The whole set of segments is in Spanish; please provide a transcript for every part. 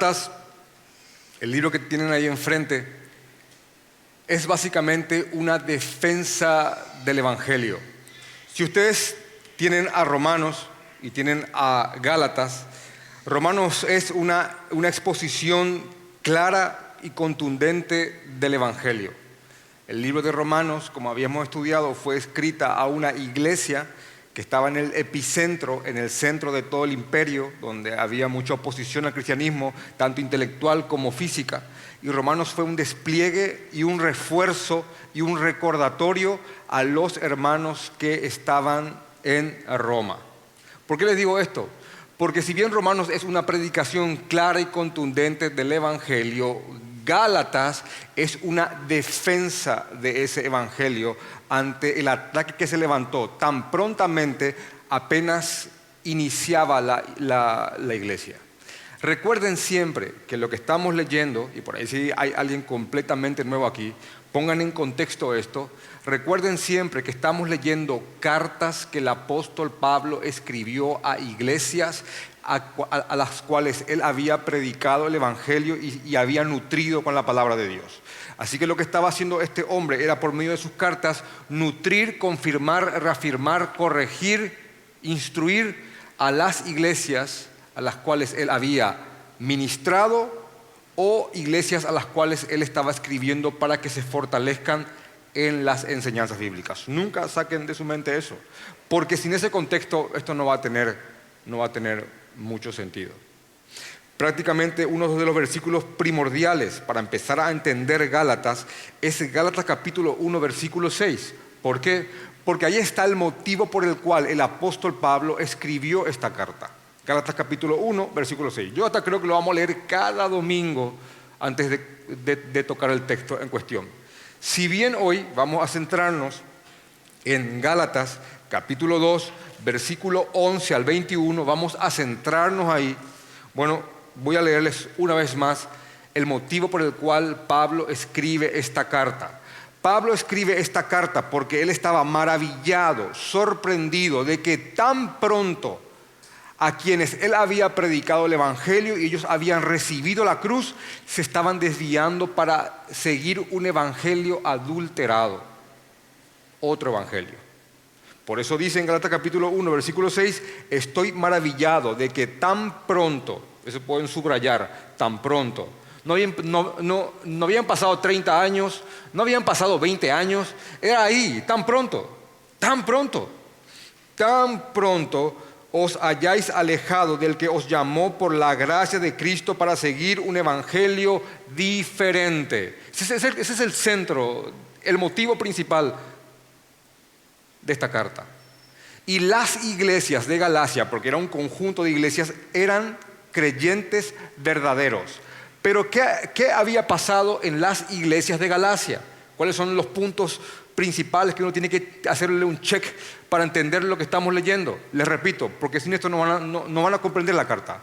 Gálatas, el libro que tienen ahí enfrente, es básicamente una defensa del Evangelio. Si ustedes tienen a Romanos y tienen a Gálatas, Romanos es una exposición clara y contundente del Evangelio. El libro de Romanos, como habíamos estudiado, fue escrita a una iglesia que estaba en el epicentro, en el centro de todo el imperio, donde había mucha oposición al cristianismo, tanto intelectual como física. Y Romanos fue un despliegue y un refuerzo y un recordatorio a los hermanos que estaban en Roma. ¿Por qué les digo esto? Porque si bien Romanos es una predicación clara y contundente del Evangelio, Gálatas es una defensa de ese Evangelio ante el ataque que se levantó tan prontamente apenas iniciaba la iglesia. Recuerden siempre que lo que estamos leyendo, y por ahí si hay alguien completamente nuevo aquí, pongan en contexto esto. Recuerden siempre que estamos leyendo cartas que el apóstol Pablo escribió a iglesias a las cuales él había predicado el Evangelio y había nutrido con la palabra de Dios. Así que lo que estaba haciendo este hombre era, por medio de sus cartas, nutrir, confirmar, reafirmar, corregir, instruir a las iglesias a las cuales él había ministrado o iglesias a las cuales él estaba escribiendo para que se fortalezcan en las enseñanzas bíblicas. Nunca saquen de su mente eso, porque sin ese contexto esto no va a tener mucho sentido. Prácticamente uno de los versículos primordiales para empezar a entender Gálatas es Gálatas capítulo 1, versículo 6. ¿Por qué? Porque ahí está el motivo por el cual el apóstol Pablo escribió esta carta. Gálatas capítulo 1, versículo 6. Yo hasta creo que lo vamos a leer cada domingo antes de tocar el texto en cuestión. Si bien hoy vamos a centrarnos en Gálatas capítulo 2, versículo 11 al 21, vamos a centrarnos ahí. Bueno, voy a leerles una vez más el motivo por el cual Pablo escribe esta carta. Pablo escribe esta carta porque él estaba maravillado, sorprendido de que tan pronto a quienes él había predicado el Evangelio y ellos habían recibido la cruz, se estaban desviando para seguir un Evangelio adulterado, otro Evangelio. Por eso dice en Gálatas capítulo 1, versículo 6, estoy maravillado de que tan pronto, eso pueden subrayar, tan pronto, no habían pasado 30 años, no habían pasado 20 años, era ahí, tan pronto os hayáis alejado del que os llamó por la gracia de Cristo para seguir un evangelio diferente. Ese es el centro, el motivo principal de esta carta. Y las iglesias de Galacia, porque era un conjunto de iglesias, eran creyentes verdaderos. Pero ¿qué había pasado en las iglesias de Galacia? ¿Cuáles son los puntos principales que uno tiene que hacerle un check para entender lo que estamos leyendo? Les repito, porque sin esto no van a comprender la carta.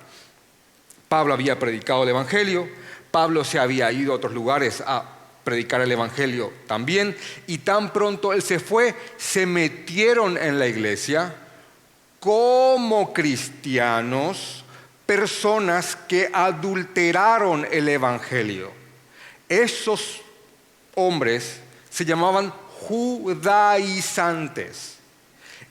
Pablo había predicado el Evangelio, Pablo se había ido a otros lugares a predicar el Evangelio también, y tan pronto él se fue, se metieron en la iglesia como cristianos, personas que adulteraron el Evangelio. Esos hombres se llamaban judaizantes.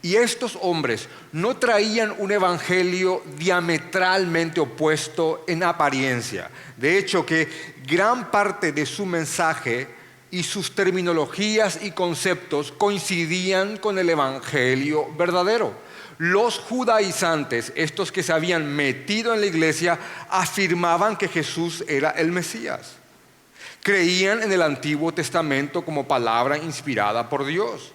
Y estos hombres no traían un evangelio diametralmente opuesto en apariencia. De hecho, que gran parte de su mensaje y sus terminologías y conceptos coincidían con el evangelio verdadero. Los judaizantes, estos que se habían metido en la iglesia, afirmaban que Jesús era el Mesías. Creían en el Antiguo Testamento como palabra inspirada por Dios.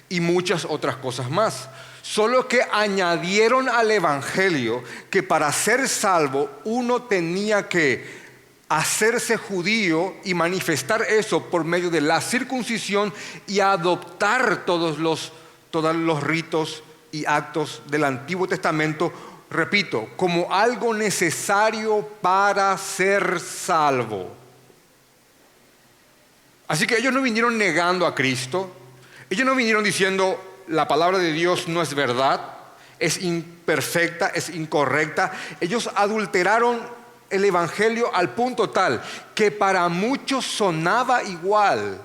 Y muchas otras cosas más. Solo que añadieron al evangelio que para ser salvo uno tenía que hacerse judío y manifestar eso por medio de la circuncisión y adoptar todos los ritos y actos del Antiguo Testamento, repito, como algo necesario para ser salvo. Así que ellos no vinieron negando a Cristo. Ellos no vinieron diciendo la palabra de Dios no es verdad, es imperfecta, es incorrecta. Ellos adulteraron el evangelio al punto tal que para muchos sonaba igual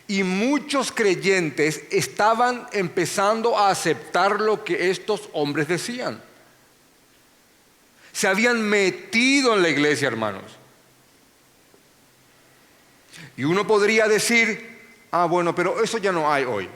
y muchos creyentes estaban empezando a aceptar lo que estos hombres decían. Se habían metido en la iglesia, hermanos. Y uno podría decir, bueno, pero eso ya no hay hoy.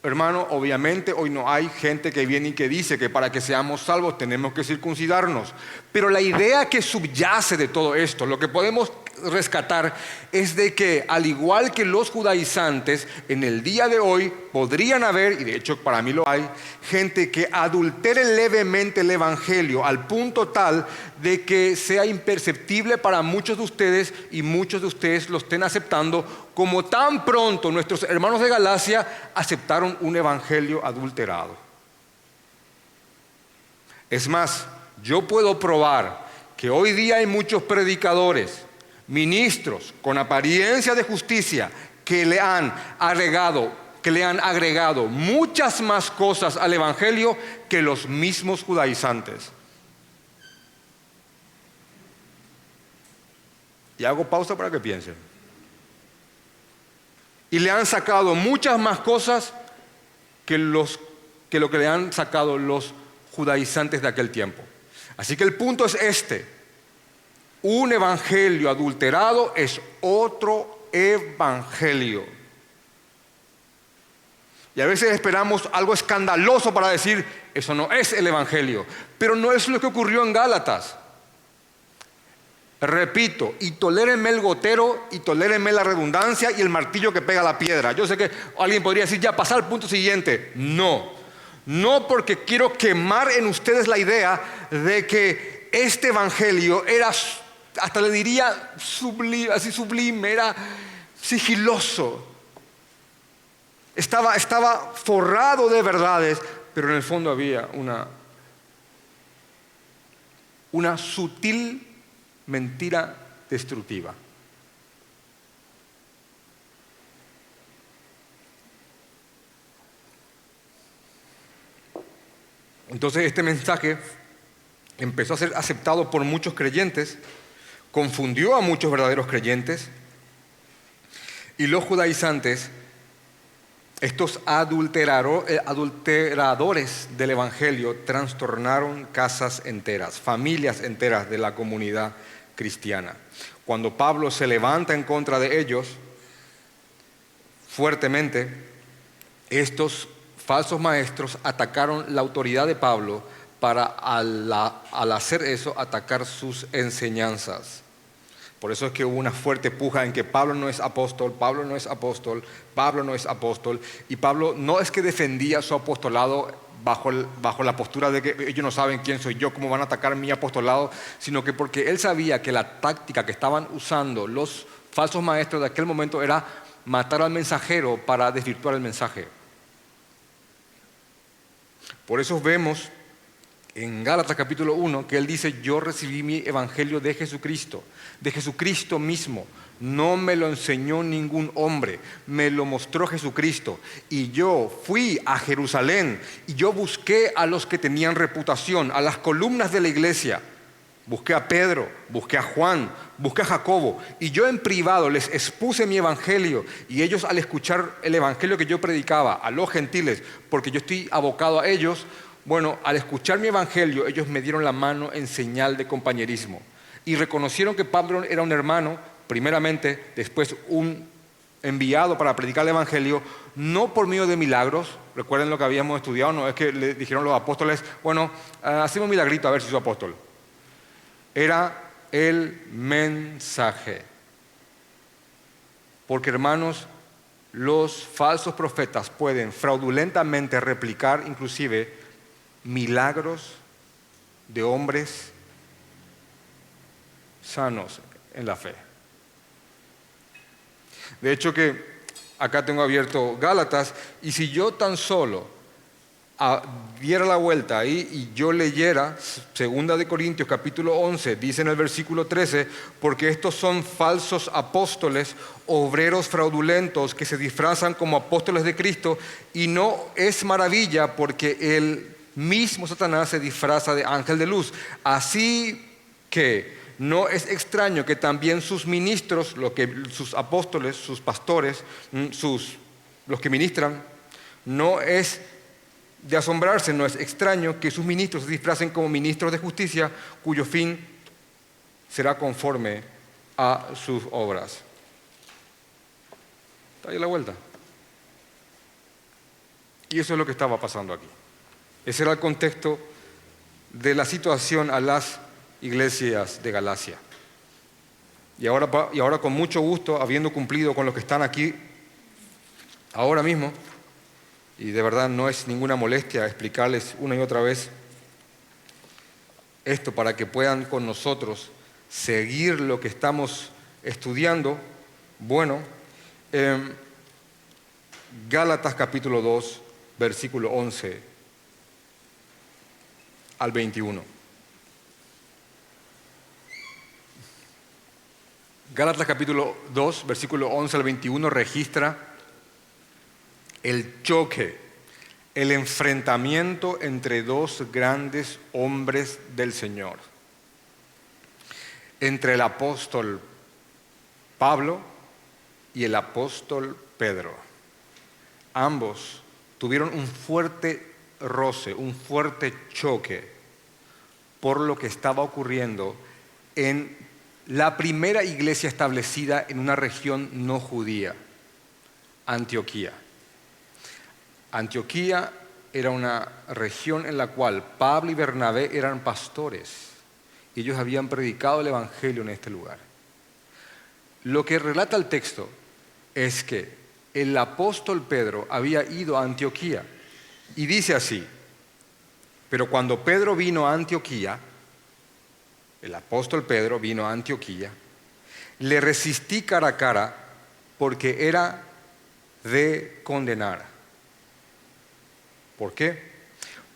Hermano, obviamente hoy no hay gente que viene y que dice que para que seamos salvos tenemos que circuncidarnos. Pero la idea que subyace de todo esto, lo que podemos rescatar es de que al igual que los judaizantes, en el día de hoy podrían haber, y de hecho para mí lo hay, gente que adultere levemente el evangelio al punto tal de que sea imperceptible para muchos de ustedes y muchos de ustedes lo estén aceptando como tan pronto nuestros hermanos de Galacia aceptaron un evangelio adulterado. Es más, yo puedo probar que hoy día hay muchos predicadores, ministros con apariencia de justicia que le han agregado muchas más cosas al evangelio que los mismos judaizantes. Y hago pausa para que piensen. Y le han sacado muchas más cosas que lo que le han sacado los judaizantes de aquel tiempo. Así que el punto es este. Un evangelio adulterado es otro evangelio. Y a veces esperamos algo escandaloso para decir, eso no es el evangelio. Pero no es lo que ocurrió en Gálatas. Repito, y tolérenme el gotero, y tolérenme la redundancia y el martillo que pega la piedra. Yo sé que alguien podría decir, ya pasar al punto siguiente. No porque quiero quemar en ustedes la idea de que este evangelio era, hasta le diría sublime, era sigiloso. Estaba forrado de verdades, pero en el fondo había una sutil mentira destructiva. Entonces este mensaje empezó a ser aceptado por muchos creyentes, confundió a muchos verdaderos creyentes, y los judaizantes, estos adulteradores del evangelio, trastornaron casas enteras, familias enteras de la comunidad cristiana. Cuando Pablo se levanta en contra de ellos fuertemente, estos falsos maestros atacaron la autoridad de Pablo para al hacer eso atacar sus enseñanzas. Por eso es que hubo una fuerte puja en que Pablo no es apóstol, Pablo no es apóstol, Pablo no es apóstol. Y Pablo no es que defendía su apostolado bajo la postura de que ellos no saben quién soy yo, cómo van a atacar mi apostolado, sino que porque él sabía que la táctica que estaban usando los falsos maestros de aquel momento era matar al mensajero para desvirtuar el mensaje. Por eso vemos en Gálatas capítulo 1 que él dice, yo recibí mi evangelio de Jesucristo mismo. No me lo enseñó ningún hombre, me lo mostró Jesucristo. Y yo fui a Jerusalén y yo busqué a los que tenían reputación, a las columnas de la iglesia. Busqué a Pedro, busqué a Juan, busqué a Jacobo. Y yo en privado les expuse mi evangelio. Y ellos al escuchar el evangelio que yo predicaba a los gentiles, porque yo estoy abocado a ellos, bueno, al escuchar mi evangelio, ellos me dieron la mano en señal de compañerismo. Y reconocieron que Pablo era un hermano, primeramente, después un enviado para predicar el evangelio, no por medio de milagros. Recuerden lo que habíamos estudiado, no es que le dijeron los apóstoles, bueno, hacemos un milagrito a ver si soy apóstol. Era el mensaje. Porque, hermanos, los falsos profetas pueden fraudulentamente replicar inclusive milagros de hombres sanos en la fe. De hecho que acá tengo abierto Gálatas, y si yo tan solo diera la vuelta ahí y yo leyera 2 Corintios capítulo 11, dice en el versículo 13, porque estos son falsos apóstoles, obreros fraudulentos que se disfrazan como apóstoles de Cristo, y no es maravilla porque el mismo Satanás se disfraza de ángel de luz. Así que no es extraño que también sus ministros, sus apóstoles, sus pastores, los que ministran, no es de asombrarse, no es extraño que sus ministros se disfracen como ministros de justicia, cuyo fin será conforme a sus obras. ¿Está ahí la vuelta? Y eso es lo que estaba pasando aquí. Ese era el contexto de la situación a las iglesias de Galacia. Y ahora con mucho gusto, habiendo cumplido con los que están aquí ahora mismo, y de verdad no es ninguna molestia explicarles una y otra vez esto para que puedan con nosotros seguir lo que estamos estudiando. Bueno, Gálatas capítulo 2, versículo 11 al 21. Gálatas capítulo 2, versículo 11 al 21 registra el choque, el enfrentamiento entre dos grandes hombres del Señor. Entre el apóstol Pablo y el apóstol Pedro. Ambos tuvieron un fuerte roce, un fuerte choque por lo que estaba ocurriendo en la primera iglesia establecida en una región no judía, Antioquía. Antioquía era una región en la cual Pablo y Bernabé eran pastores. Ellos habían predicado el evangelio en este lugar. Lo que relata el texto es que el apóstol Pedro había ido a Antioquía y dice así: pero cuando Pedro vino a Antioquía, el apóstol Pedro vino a Antioquía, le resistí cara a cara porque era de condenar. ¿Por qué?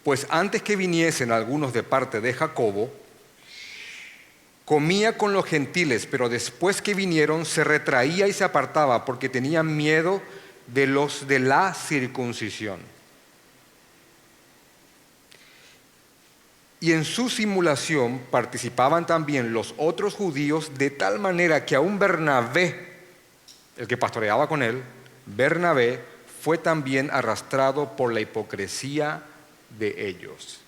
Pues antes que viniesen algunos de parte de Jacobo, comía con los gentiles, pero después que vinieron se retraía y se apartaba porque tenía miedo de los de la circuncisión. Y en su simulación participaban también los otros judíos, de tal manera que aún Bernabé, el que pastoreaba con él, Bernabé, fue también arrastrado por la hipocresía de ellos.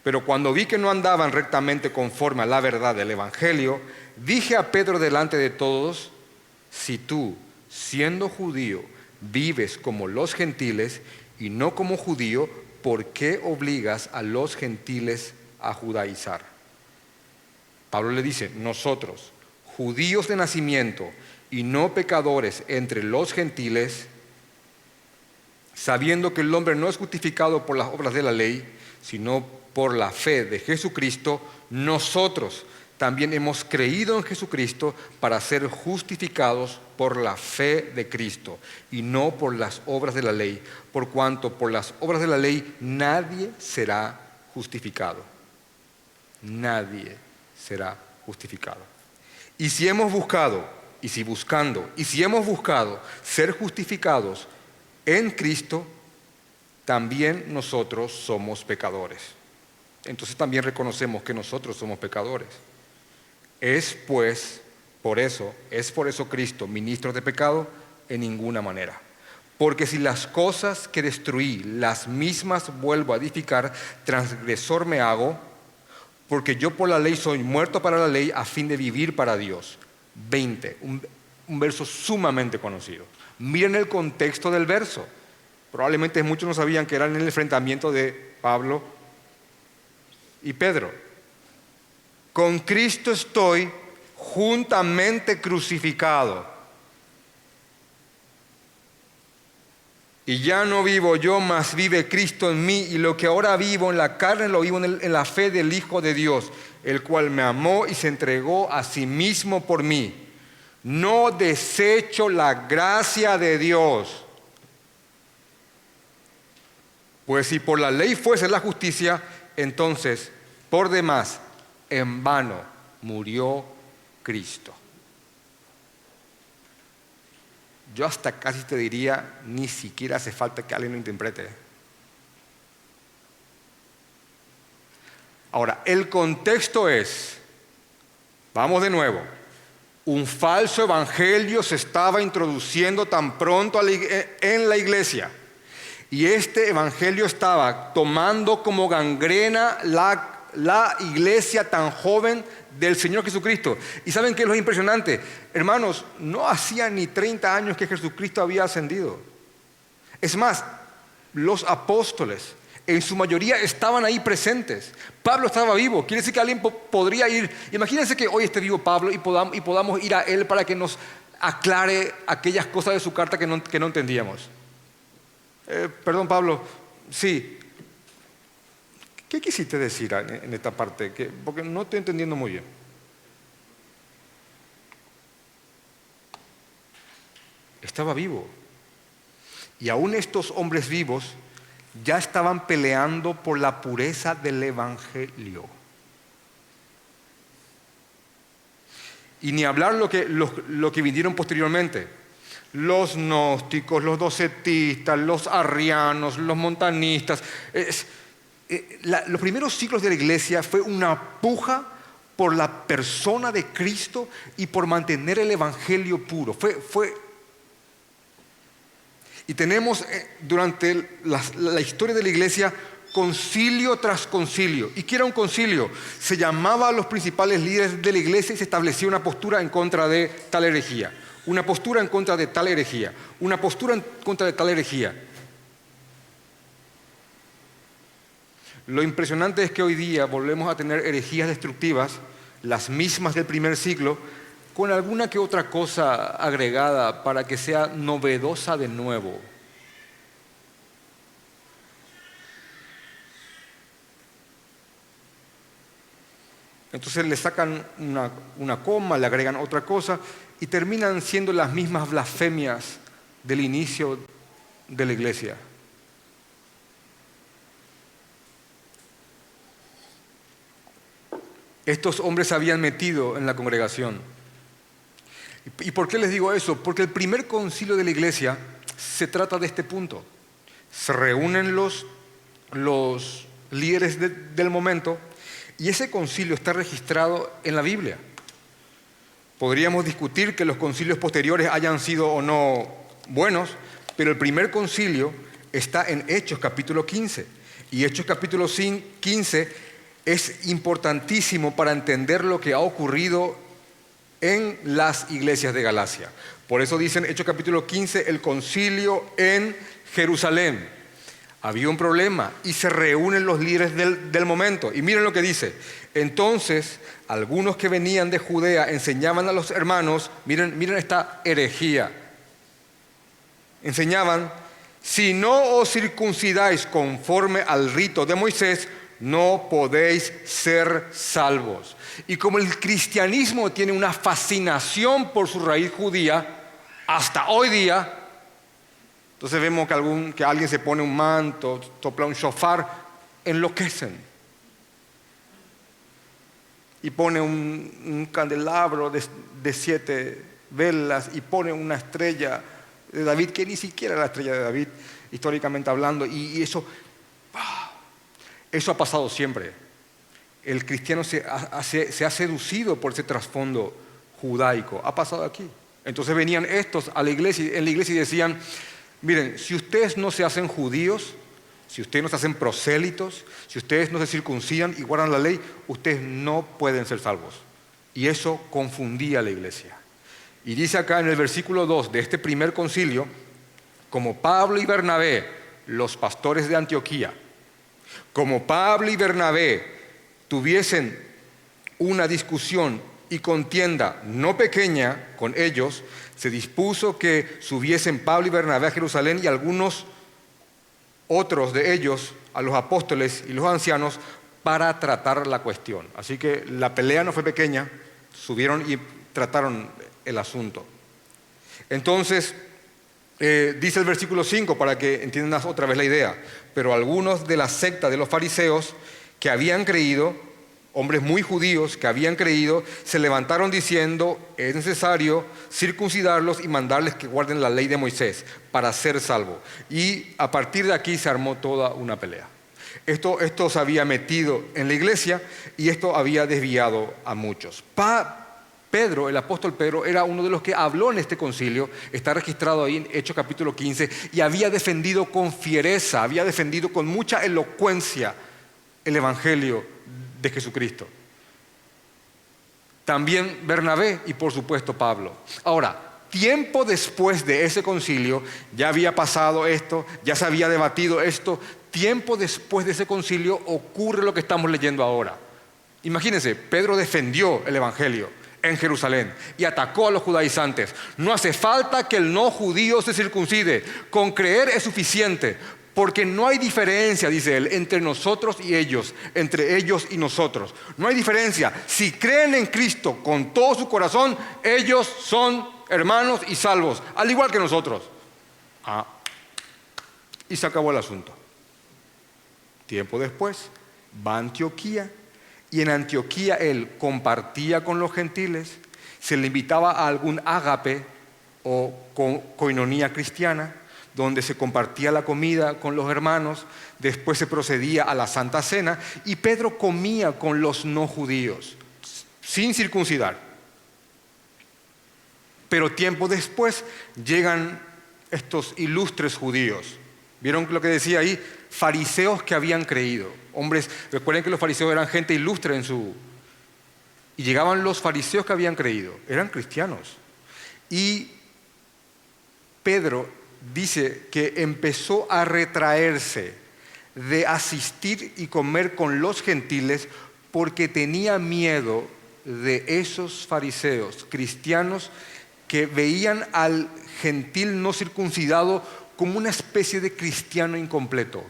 Pero cuando vi que no andaban rectamente conforme a la verdad del Evangelio, dije a Pedro delante de todos: si tú, siendo judío, vives como los gentiles y no como judío, ¿por qué obligas a los gentiles a judaizar? Pablo le dice: nosotros, judíos de nacimiento y no pecadores entre los gentiles, sabiendo que el hombre no es justificado por las obras de la ley, sino por la fe de Jesucristo, nosotros también hemos creído en Jesucristo para ser justificados por la fe de Cristo y no por las obras de la ley, por cuanto por las obras de la ley nadie será justificado. Nadie será justificado. Y si hemos buscado ser justificados en Cristo, también nosotros somos pecadores. Entonces también reconocemos que nosotros somos pecadores. ¿Es por eso Cristo ministro de pecado? En ninguna manera. Porque si las cosas que destruí, las mismas vuelvo a edificar, transgresor me hago, porque yo por la ley soy muerto para la ley a fin de vivir para Dios. 20, un verso sumamente conocido. Miren el contexto del verso. Probablemente muchos no sabían que era en el enfrentamiento de Pablo y Pedro. Con Cristo estoy juntamente crucificado. Y ya no vivo yo, mas vive Cristo en mí. Y lo que ahora vivo en la carne, lo vivo en la fe del Hijo de Dios, el cual me amó y se entregó a sí mismo por mí. No desecho la gracia de Dios. Pues si por la ley fuese la justicia, entonces, por demás, en vano murió Cristo. Yo hasta casi te diría, ni siquiera hace falta que alguien lo interprete. Ahora, el contexto es Vamos de nuevo. Un falso evangelio se estaba introduciendo tan pronto en la iglesia. Y este evangelio estaba tomando como gangrena la iglesia tan joven del Señor Jesucristo. ¿Y saben qué es lo impresionante? Hermanos, no hacía ni 30 años que Jesucristo había ascendido. Es más, los apóstoles en su mayoría estaban ahí presentes. Pablo estaba vivo. Quiere decir que alguien podría ir. Imagínense que hoy esté vivo Pablo y podamos ir a él para que nos aclare aquellas cosas de su carta que no entendíamos. Perdón, Pablo. Sí. ¿Qué quisiste decir en esta parte? Porque no estoy entendiendo muy bien. Estaba vivo. Y aún estos hombres vivos ya estaban peleando por la pureza del evangelio. Y ni hablar lo que vinieron posteriormente. Los gnósticos, los docetistas, los arrianos, los montanistas. Los primeros siglos de la iglesia fue una puja por la persona de Cristo y por mantener el evangelio puro. Y tenemos durante la historia de la iglesia concilio tras concilio. ¿Y qué era un concilio? Se llamaba a los principales líderes de la iglesia y se establecía una postura en contra de tal herejía, una postura en contra de tal herejía, una postura en contra de tal herejía. Lo impresionante es que hoy día volvemos a tener herejías destructivas, las mismas del primer siglo, con alguna que otra cosa agregada para que sea novedosa de nuevo. Entonces le sacan una coma, le agregan otra cosa y terminan siendo las mismas blasfemias del inicio de la iglesia. Estos hombres se habían metido en la congregación. ¿Y por qué les digo eso? Porque el primer concilio de la iglesia se trata de este punto. Se reúnen los líderes del momento y ese concilio está registrado en la Biblia. Podríamos discutir que los concilios posteriores hayan sido o no buenos, pero el primer concilio está en Hechos capítulo 15. Y Hechos capítulo 15 es importantísimo para entender lo que ha ocurrido en las iglesias de Galacia. Por eso dicen Hechos capítulo 15, el concilio en Jerusalén. Había un problema y se reúnen los líderes del momento. Y miren lo que dice. Entonces, algunos que venían de Judea enseñaban a los hermanos, miren esta herejía. Enseñaban, si no os circuncidáis conforme al rito de Moisés, no podéis ser salvos. Y como el cristianismo tiene una fascinación por su raíz judía, hasta hoy día, entonces vemos que alguien se pone un manto, sopla un shofar, enloquecen. Y pone un candelabro de 7 velas y pone una estrella de David, que ni siquiera era la estrella de David, históricamente hablando, y eso ha pasado siempre. El cristiano se ha seducido por ese trasfondo judaico. Ha pasado aquí. Entonces venían estos a la iglesia, en la iglesia y decían, miren, si ustedes no se hacen judíos, si ustedes no se hacen prosélitos, si ustedes no se circuncidan y guardan la ley, ustedes no pueden ser salvos. Y eso confundía a la iglesia. Y dice acá en el versículo 2 de este primer concilio, como Pablo y Bernabé, los pastores de Antioquía, como Pablo y Bernabé tuviesen una discusión y contienda no pequeña con ellos, se dispuso que subiesen Pablo y Bernabé a Jerusalén y algunos otros de ellos a los apóstoles y los ancianos para tratar la cuestión. Así que la pelea no fue pequeña, subieron y trataron el asunto. Entonces, dice el versículo 5 para que entiendan otra vez la idea. Pero algunos de la secta de los fariseos que habían creído, hombres muy judíos que habían creído, se levantaron diciendo, es necesario circuncidarlos y mandarles que guarden la ley de Moisés para ser salvos. Y a partir de aquí se armó toda una pelea. Esto se había metido en la iglesia y esto había desviado a muchos. Pedro, el apóstol Pedro, era uno de los que habló en este concilio, está registrado ahí en Hechos capítulo 15, y había defendido con fiereza, había defendido con mucha elocuencia el evangelio de Jesucristo. También Bernabé y por supuesto Pablo. Ahora, tiempo después de ese concilio, ya había pasado esto, ya se había debatido esto, tiempo después de ese concilio ocurre lo que estamos leyendo ahora. Imagínense, Pedro defendió el evangelio en Jerusalén y atacó a los judaizantes. No hace falta que el no judío se circuncide, con creer es suficiente, porque no hay diferencia, dice él, entre nosotros y ellos, entre ellos y nosotros. No hay diferencia. Si creen en Cristo con todo su corazón, ellos son hermanos y salvos, al igual que nosotros. Y se acabó el asunto. Tiempo después, va a Antioquía. Y en Antioquía él compartía con los gentiles, se le invitaba a algún ágape o coinonía cristiana, donde se compartía la comida con los hermanos, después se procedía a la Santa Cena y Pedro comía con los no judíos, sin circuncidar. Pero tiempo después llegan estos ilustres judíos. ¿Vieron lo que decía ahí? Fariseos que habían creído. Hombres, recuerden que los fariseos eran gente ilustre y llegaban los fariseos que habían creído, eran cristianos. Y Pedro dice que empezó a retraerse de asistir y comer con los gentiles porque tenía miedo de esos fariseos cristianos que veían al gentil no circuncidado como una especie de cristiano incompleto.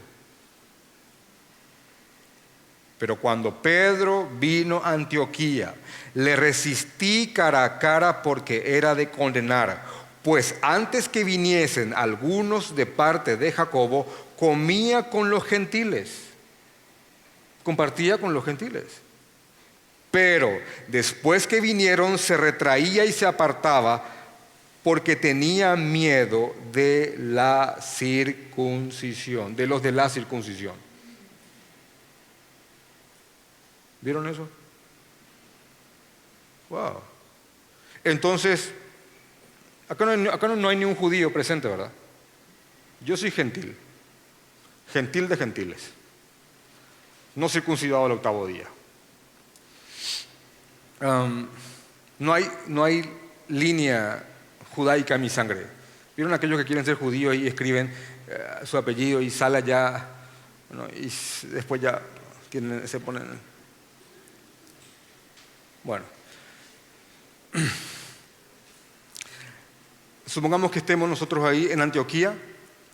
Pero cuando Pedro vino a Antioquía, le resistí cara a cara porque era de condenar. Pues antes que viniesen algunos de parte de Jacobo, comía con los gentiles. Compartía con los gentiles. Pero después que vinieron, se retraía y se apartaba porque tenía miedo de la circuncisión, de los de la circuncisión. ¿Vieron eso? Wow. Entonces, acá no hay ni un judío presente, ¿verdad? Yo soy gentil, gentil de gentiles, no circuncidado al 8º día. No hay línea judaica en mi sangre. ¿Vieron aquellos que quieren ser judíos y escriben su apellido y sale allá, y después ya se ponen... Bueno, supongamos que estemos nosotros ahí en Antioquía,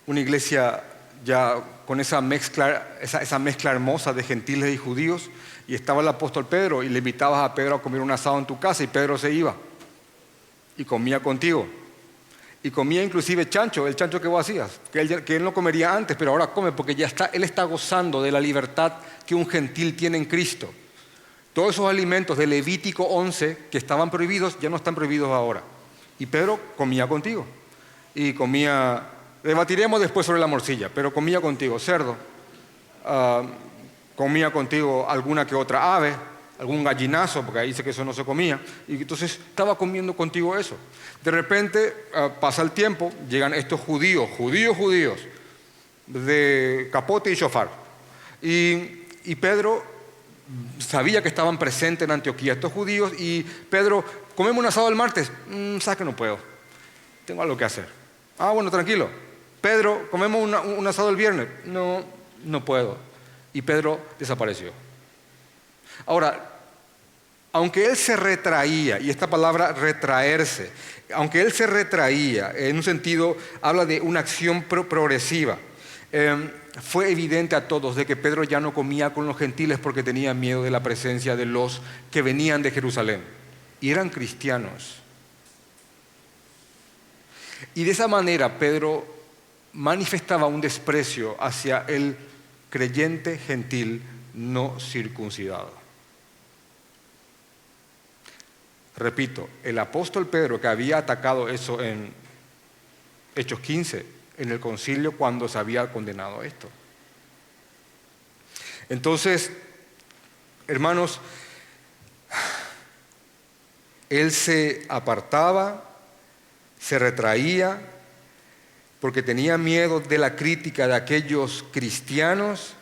una iglesia ya con esa mezcla hermosa de gentiles y judíos, y estaba el apóstol Pedro y le invitabas a Pedro a comer un asado en tu casa y Pedro se iba y comía contigo. Y comía inclusive chancho, el chancho que vos hacías, que él no comería antes, pero ahora come porque él está gozando de la libertad que un gentil tiene en Cristo. Todos esos alimentos de Levítico 11 que estaban prohibidos ya no están prohibidos ahora. Y Pedro comía contigo. Y comía, debatiremos después sobre la morcilla, pero comía contigo cerdo, comía contigo alguna que otra ave, algún gallinazo, porque ahí dice que eso no se comía. Y entonces estaba comiendo contigo eso. De repente pasa el tiempo, llegan estos judíos, de capote y shofar. Y Pedro sabía que estaban presentes en Antioquía estos judíos y Pedro, ¿comemos un asado el martes? ¿Sabes que no puedo? Tengo algo que hacer. Bueno, tranquilo. Pedro, ¿comemos un asado el viernes? No puedo. Y Pedro desapareció. Ahora, aunque él se retraía, y esta palabra retraerse, aunque él se retraía, en un sentido habla de una acción progresiva, fue evidente a todos de que Pedro ya no comía con los gentiles porque tenía miedo de la presencia de los que venían de Jerusalén y eran cristianos. Y de esa manera Pedro manifestaba un desprecio hacia el creyente gentil no circuncidado. Repito, el apóstol Pedro, que había atacado eso en Hechos 15, en el concilio cuando se había condenado esto. Entonces, hermanos, Él se apartaba, se retraía, porque tenía miedo de la crítica de aquellos cristianos,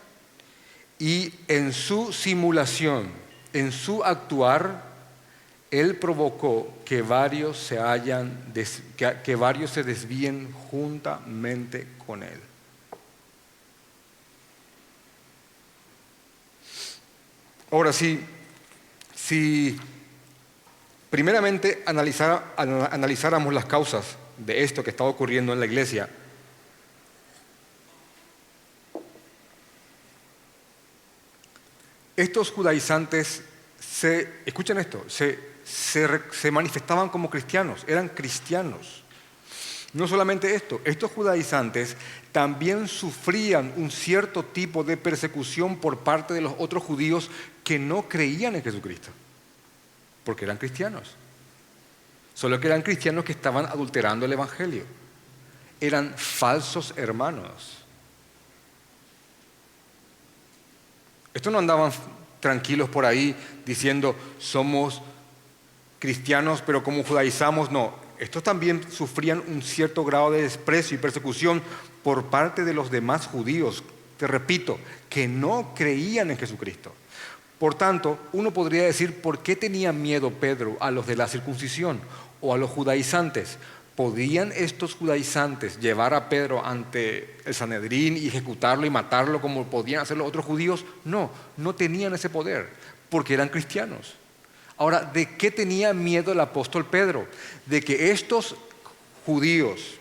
y en su simulación, en su actuar, él provocó que varios que varios se desvíen juntamente con él. Ahora, si primeramente analizáramos las causas de esto que estaba ocurriendo en la iglesia, estos judaizantes escuchen esto, se manifestaban como cristianos, eran cristianos. No solamente esto, estos judaizantes también sufrían un cierto tipo de persecución por parte de los otros judíos que no creían en Jesucristo, porque eran cristianos. Solo que eran cristianos que estaban adulterando el evangelio. Eran falsos hermanos. Estos no andaban tranquilos por ahí diciendo somos cristianos pero como judaizamos, no. Estos también sufrían un cierto grado de desprecio y persecución por parte de los demás judíos, te repito, que no creían en Jesucristo. Por tanto, uno podría decir, ¿por qué tenía miedo Pedro a los de la circuncisión o a los judaizantes? ¿Podían estos judaizantes llevar a Pedro ante el Sanedrín y ejecutarlo y matarlo como podían hacer los otros judíos? No, no tenían ese poder, porque eran cristianos. Ahora, ¿de qué tenía miedo el apóstol Pedro? De que estos judíos,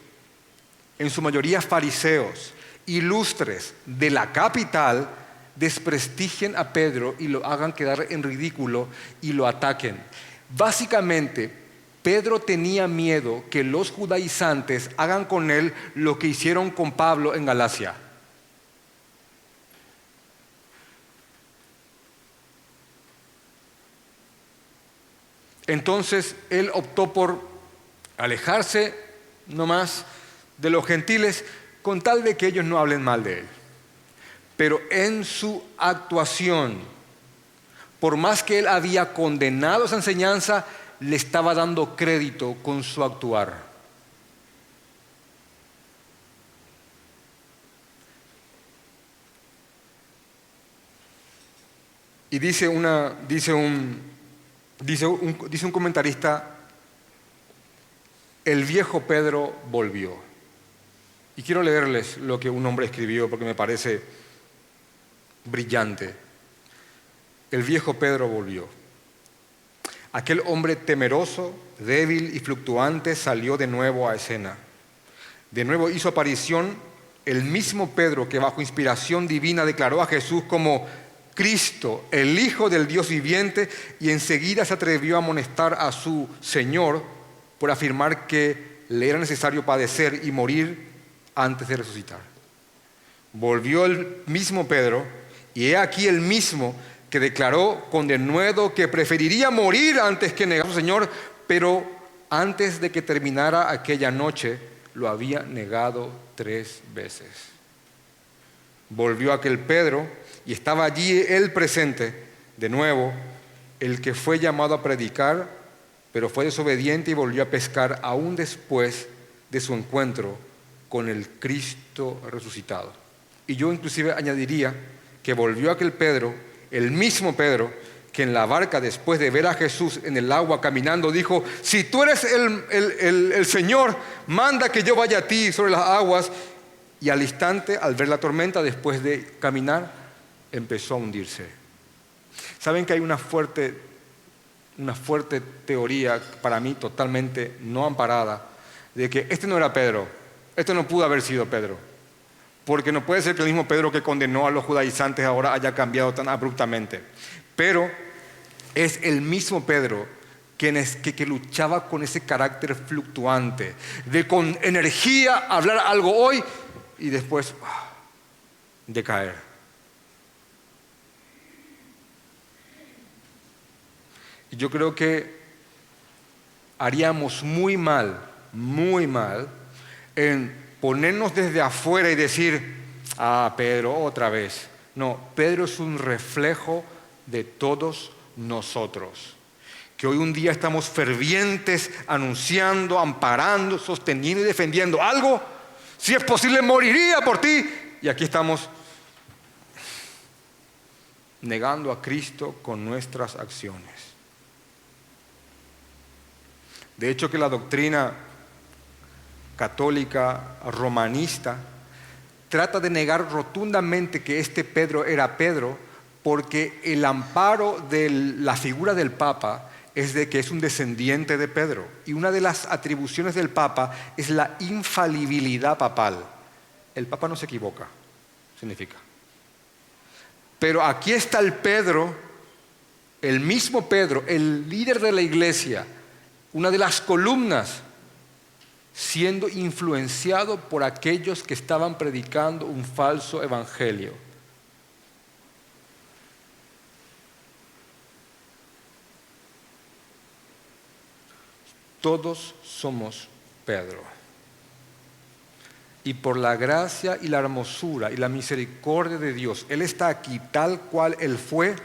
en su mayoría fariseos, ilustres de la capital, desprestigien a Pedro y lo hagan quedar en ridículo y lo ataquen. Básicamente, Pedro tenía miedo que los judaizantes hagan con él lo que hicieron con Pablo en Galacia. Entonces él optó por alejarse nomás de los gentiles con tal de que ellos no hablen mal de él. Pero en su actuación, por más que él había condenado esa enseñanza, le estaba dando crédito con su actuar. Y dice un comentarista, el viejo Pedro volvió. Y quiero leerles lo que un hombre escribió porque me parece brillante. El viejo Pedro volvió. Aquel hombre temeroso, débil y fluctuante salió de nuevo a escena. De nuevo hizo aparición el mismo Pedro que bajo inspiración divina declaró a Jesús como Cristo, el Hijo del Dios viviente, y enseguida se atrevió a amonestar a su Señor por afirmar que le era necesario padecer y morir antes de resucitar. Volvió el mismo Pedro, y he aquí el mismo que declaró con denuedo que preferiría morir antes que negar a su Señor, pero antes de que terminara aquella noche lo había negado 3 veces. Volvió aquel Pedro y estaba allí él presente, de nuevo, el que fue llamado a predicar, pero fue desobediente y volvió a pescar aún después de su encuentro con el Cristo resucitado. Y yo inclusive añadiría que volvió aquel Pedro, el mismo Pedro, que en la barca después de ver a Jesús en el agua caminando dijo, si tú eres el Señor, manda que yo vaya a ti sobre las aguas. Y al instante, al ver la tormenta, después de caminar, empezó a hundirse. ¿Saben que hay una fuerte teoría, para mí totalmente no amparada, de que este no era Pedro, este no pudo haber sido Pedro? Porque no puede ser que el mismo Pedro que condenó a los judaizantes ahora haya cambiado tan abruptamente. Pero es el mismo Pedro que luchaba con ese carácter fluctuante, de con energía hablar algo hoy y después decaer. Y yo creo que haríamos muy mal en ponernos desde afuera y decir, Pedro otra vez. No, Pedro es un reflejo de todos nosotros. que hoy un día estamos fervientes, anunciando, amparando, sosteniendo y defendiendo algo, si es posible moriría por ti, y aquí estamos negando a Cristo con nuestras acciones. De hecho, que la doctrina católica romanista trata de negar rotundamente que este Pedro era Pedro, porque el amparo de la figura del Papa es de que es un descendiente de Pedro. Y una de las atribuciones del Papa es la infalibilidad papal. El Papa no se equivoca, significa. Pero aquí está el Pedro, el mismo Pedro, el líder de la iglesia, una de las columnas, siendo influenciado por aquellos que estaban predicando un falso evangelio. Todos somos Pedro. Y por la gracia y la hermosura y la misericordia de Dios, Él está aquí tal cual Él fue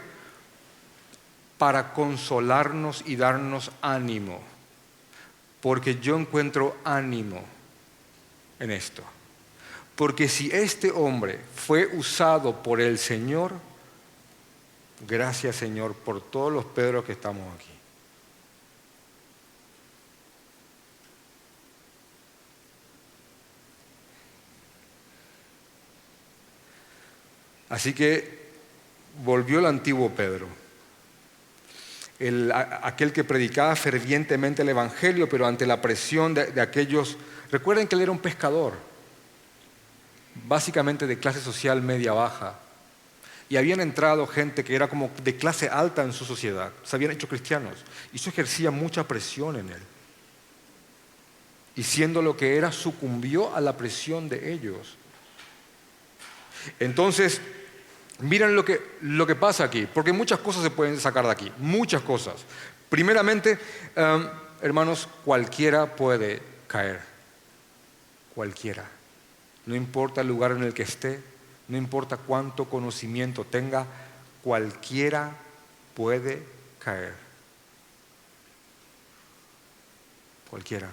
para consolarnos y darnos ánimo. Porque yo encuentro ánimo en esto. Porque si este hombre fue usado por el Señor, gracias Señor por todos los Pedros que estamos aquí. Así que volvió el antiguo Pedro, aquel que predicaba fervientemente el Evangelio, pero ante la presión de aquellos. Recuerden que él era un pescador, básicamente de clase social media-baja, y habían entrado gente que era como de clase alta en su sociedad, se habían hecho cristianos, y eso ejercía mucha presión en él. Y siendo lo que era, sucumbió a la presión de ellos. Entonces, miren lo que pasa aquí, porque muchas cosas se pueden sacar de aquí, muchas cosas. Primeramente, hermanos, cualquiera puede caer, cualquiera. No importa el lugar en el que esté, no importa cuánto conocimiento tenga, cualquiera puede caer. Cualquiera.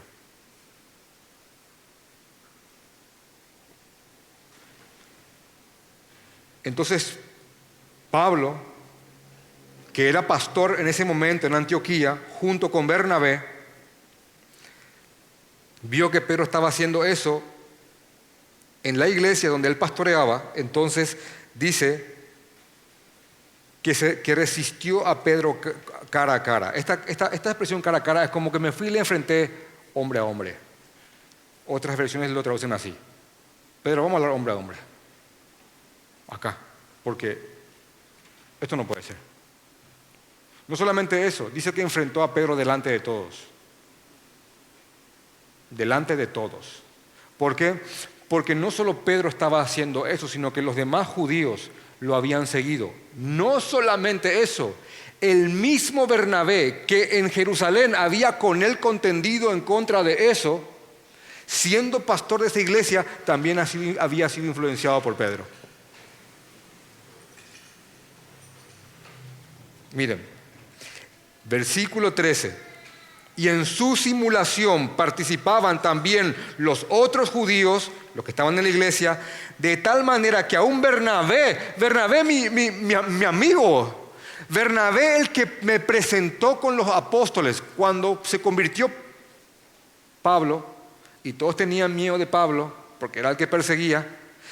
Entonces, Pablo, que era pastor en ese momento en Antioquía, junto con Bernabé, vio que Pedro estaba haciendo eso en la iglesia donde él pastoreaba. Entonces dice que resistió a Pedro cara a cara. Esta expresión cara a cara es como que me fui y le enfrenté hombre a hombre. Otras versiones lo traducen así. Pedro, vamos a hablar hombre a hombre. Acá, porque esto no puede ser. No solamente eso, dice que enfrentó a Pedro delante de todos. Delante de todos. ¿Por qué? Porque no solo Pedro estaba haciendo eso, sino que los demás judíos lo habían seguido. No solamente eso, el mismo Bernabé, que en Jerusalén había con él contendido en contra de eso, siendo pastor de esa iglesia, también había sido influenciado por Pedro. Miren, versículo 13. Y en su simulación participaban también los otros judíos, los que estaban en la iglesia, de tal manera que aún Bernabé mi amigo, Bernabé el que me presentó con los apóstoles, cuando se convirtió Pablo, y todos tenían miedo de Pablo, porque era el que perseguía.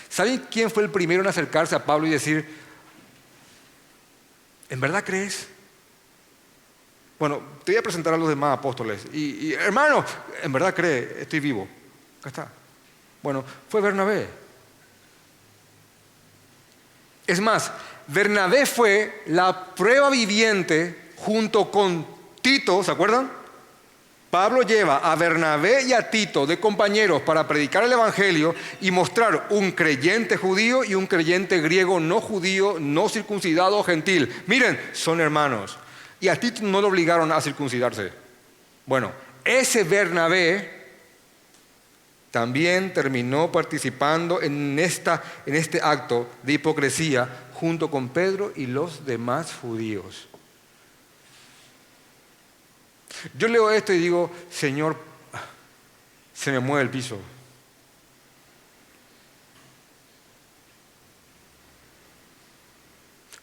¿Saben quién fue el primero en acercarse a Pablo y decir, ¿en verdad crees? Bueno, te voy a presentar a los demás apóstoles. Y hermano, ¿en verdad cree? Estoy vivo. Acá está. Bueno, fue Bernabé. Es más, Bernabé fue la prueba viviente junto con Tito, ¿se acuerdan? Pablo lleva a Bernabé y a Tito de compañeros para predicar el evangelio y mostrar un creyente judío y un creyente griego no judío, no circuncidado o gentil. Miren, son hermanos. Y a Tito no lo obligaron a circuncidarse. Bueno, ese Bernabé también terminó participando en este acto de hipocresía junto con Pedro y los demás judíos. Yo leo esto y digo, Señor, se me mueve el piso.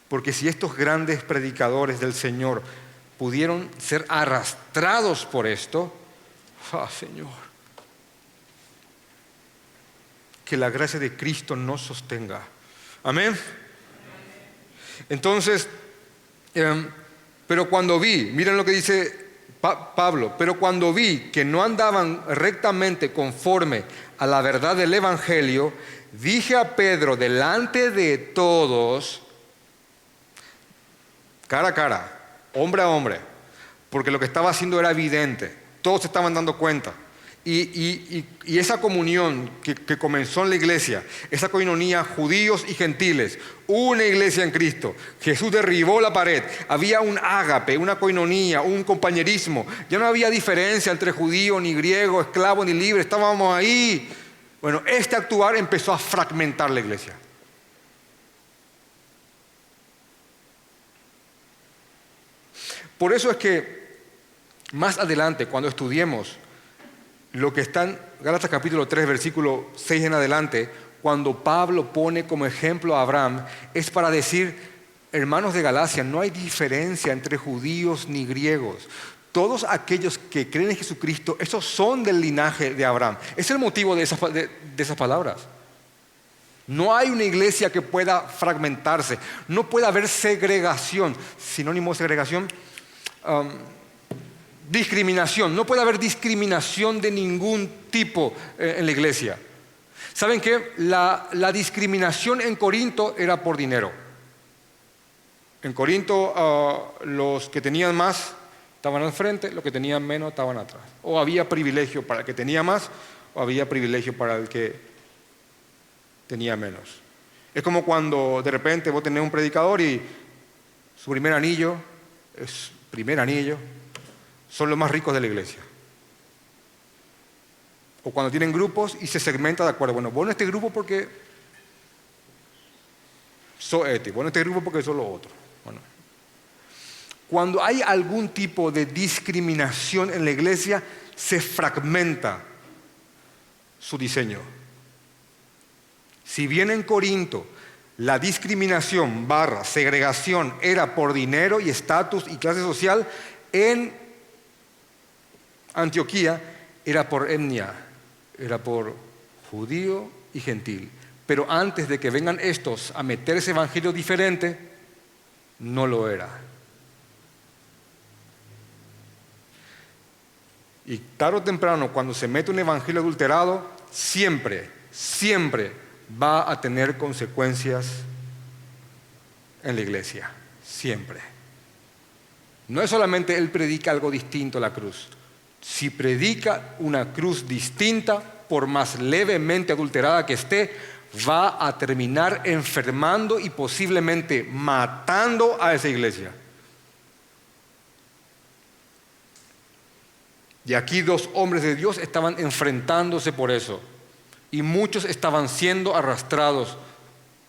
Porque si estos grandes predicadores del Señor pudieron ser arrastrados por esto, Señor, que la gracia de Cristo nos sostenga. Amén. Entonces, pero cuando vi, miren lo que dice Pablo, pero cuando vi que no andaban rectamente conforme a la verdad del Evangelio, dije a Pedro delante de todos, cara a cara, hombre a hombre, porque lo que estaba haciendo era evidente, todos se estaban dando cuenta. Y esa comunión que comenzó en la iglesia, esa coinonía, judíos y gentiles, una iglesia en Cristo. Jesús derribó la pared, había un ágape, una coinonía, un compañerismo. Ya no había diferencia entre judío, ni griego, esclavo, ni libre, estábamos ahí. Bueno, este actuar empezó a fragmentar la iglesia. Por eso es que más adelante, cuando estudiemos lo que está en Gálatas capítulo 3, versículo 6 en adelante, cuando Pablo pone como ejemplo a Abraham, es para decir, hermanos de Galacia, no hay diferencia entre judíos ni griegos. Todos aquellos que creen en Jesucristo, esos son del linaje de Abraham. Es el motivo de esas palabras. No hay una iglesia que pueda fragmentarse, no puede haber segregación. Sinónimo de segregación, discriminación. No puede haber discriminación de ningún tipo en la iglesia. ¿Saben qué? La discriminación en Corinto era por dinero. En Corinto los que tenían más estaban al frente, los que tenían menos estaban atrás. O había privilegio para el que tenía más, o había privilegio para el que tenía menos. Es como cuando de repente vos tenés un predicador y su primer anillo son los más ricos de la iglesia. O cuando tienen grupos y se segmenta de acuerdo. Bueno, vos en este grupo porque sos este, vos en este grupo porque sos lo otro. Bueno, cuando hay algún tipo de discriminación en la iglesia, se fragmenta su diseño. Si bien en Corinto la discriminación / segregación era por dinero y estatus y clase social, en Antioquía era por etnia, era por judío y gentil. Pero antes de que vengan estos a meter ese evangelio diferente, no lo era. Y tarde o temprano, cuando se mete un evangelio adulterado, siempre va a tener consecuencias en la iglesia. Siempre. No es solamente él predica algo distinto a la cruz. Si predica una cruz distinta, por más levemente adulterada que esté, va a terminar enfermando y posiblemente matando a esa iglesia. Y aquí 2 hombres de Dios estaban enfrentándose por eso. Y muchos estaban siendo arrastrados